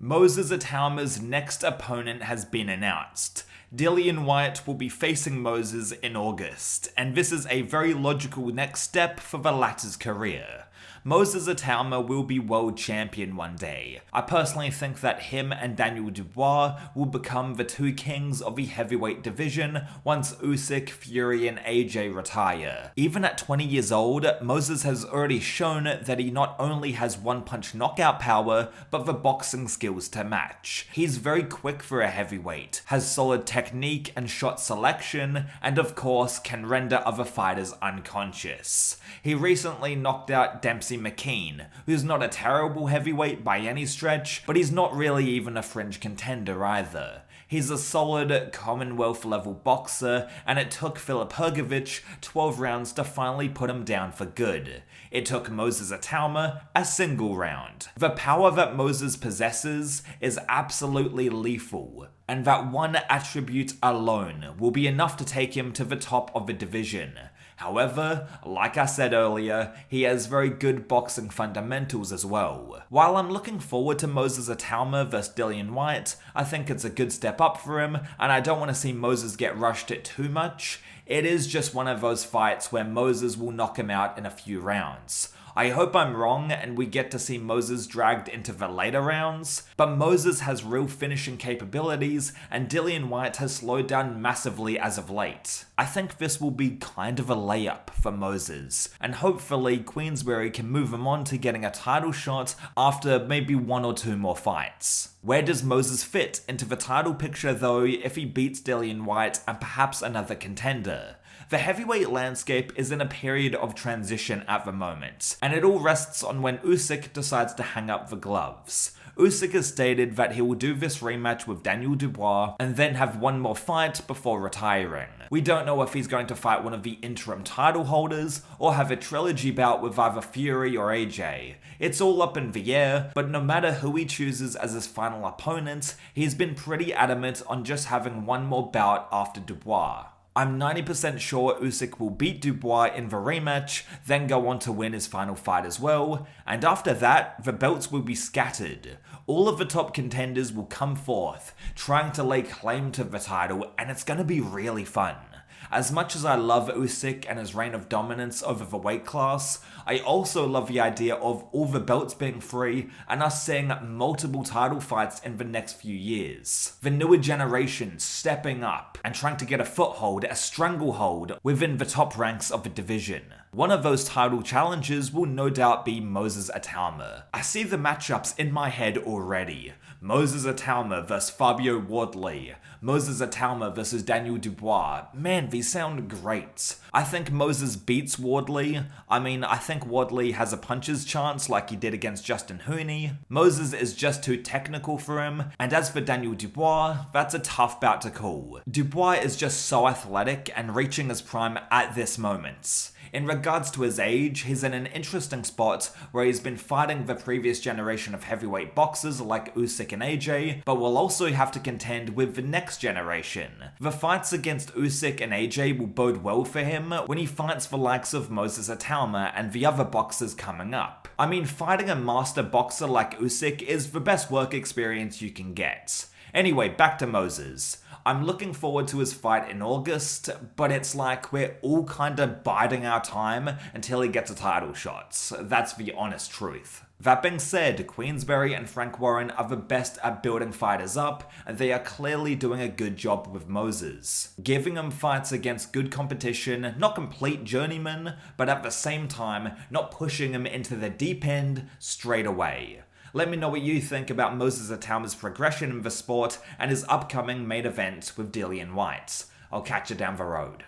Moses Itauma's next opponent has been announced. Dillian Whyte will be facing Moses in August, and this is a very logical next step for the latter's career. Moses Itauma will be world champion one day. I personally think that him and Daniel Dubois will become the two kings of the heavyweight division once Usyk, Fury and AJ retire. Even at 20 years old, Moses has already shown that he not only has one-punch knockout power, but the boxing skills to match. He's very quick for a heavyweight, has solid technique and shot selection, and of course can render other fighters unconscious. He recently knocked out Dempsey McKean, who's not a terrible heavyweight by any stretch, but he's not really even a fringe contender either. He's a solid Commonwealth level boxer, and it took Filip Hrgović 12 rounds to finally put him down for good. It took Moses Itauma a single round. The power that Moses possesses is absolutely lethal, and that one attribute alone will be enough to take him to the top of the division. However, like I said earlier, he has very good boxing fundamentals as well. While I'm looking forward to Moses Itauma vs Dillian Whyte, I think it's a good step up for him, and I don't want to see Moses get rushed too much. It is just one of those fights where Moses will knock him out in a few rounds. I hope I'm wrong and we get to see Moses dragged into the later rounds, but Moses has real finishing capabilities and Dillian Whyte has slowed down massively as of late. I think this will be kind of a layup for Moses, and hopefully Queensberry can move him on to getting a title shot after maybe 1 or 2 more fights. Where does Moses fit into the title picture though if he beats Dillian Whyte and perhaps another contender? The heavyweight landscape is in a period of transition at the moment, and it all rests on when Usyk decides to hang up the gloves. Usyk has stated that he will do this rematch with Daniel Dubois and then have one more fight before retiring. We don't know if he's going to fight one of the interim title holders or have a trilogy bout with either Fury or AJ. It's all up in the air, but no matter who he chooses as his final opponent, he's been pretty adamant on just having one more bout after Dubois. I'm 90% sure Usyk will beat Dubois in the rematch, then go on to win his final fight as well, and after that, the belts will be scattered. All of the top contenders will come forth, trying to lay claim to the title, and it's gonna be really fun. As much as I love Usyk and his reign of dominance over the weight class, I also love the idea of all the belts being free and us seeing multiple title fights in the next few years. The newer generation stepping up and trying to get a foothold, a stranglehold within the top ranks of the division. One of those title challenges will no doubt be Moses Itauma. I see the matchups in my head already. Moses Itauma vs Fabio Ward-Lee, Moses Itauma vs Daniel Dubois. Man, these sound great. I think Moses beats Ward-Lee. I think Ward-Lee has a puncher's chance like he did against Justin Hooney. Moses is just too technical for him, and as for Daniel Dubois, that's a tough bout to call. Dubois is just so athletic and reaching his prime at this moment. In regards to his age, he's in an interesting spot where he's been fighting the previous generation of heavyweight boxers like Usyk and AJ, but will also have to contend with the next generation. The fights against Usyk and AJ will bode well for him when he fights the likes of Moses Itauma and the other boxers coming up. Fighting a master boxer like Usyk is the best work experience you can get. Anyway, back to Moses. I'm looking forward to his fight in August, but it's like we're all kinda biding our time until he gets a title shot. That's the honest truth. That being said, Queensberry and Frank Warren are the best at building fighters up, and they are clearly doing a good job with Moses. Giving him fights against good competition, not complete journeymen, but at the same time, not pushing him into the deep end straight away. Let me know what you think about Moses Itauma's progression in the sport and his upcoming main event with Dillian Whyte. I'll catch you down the road.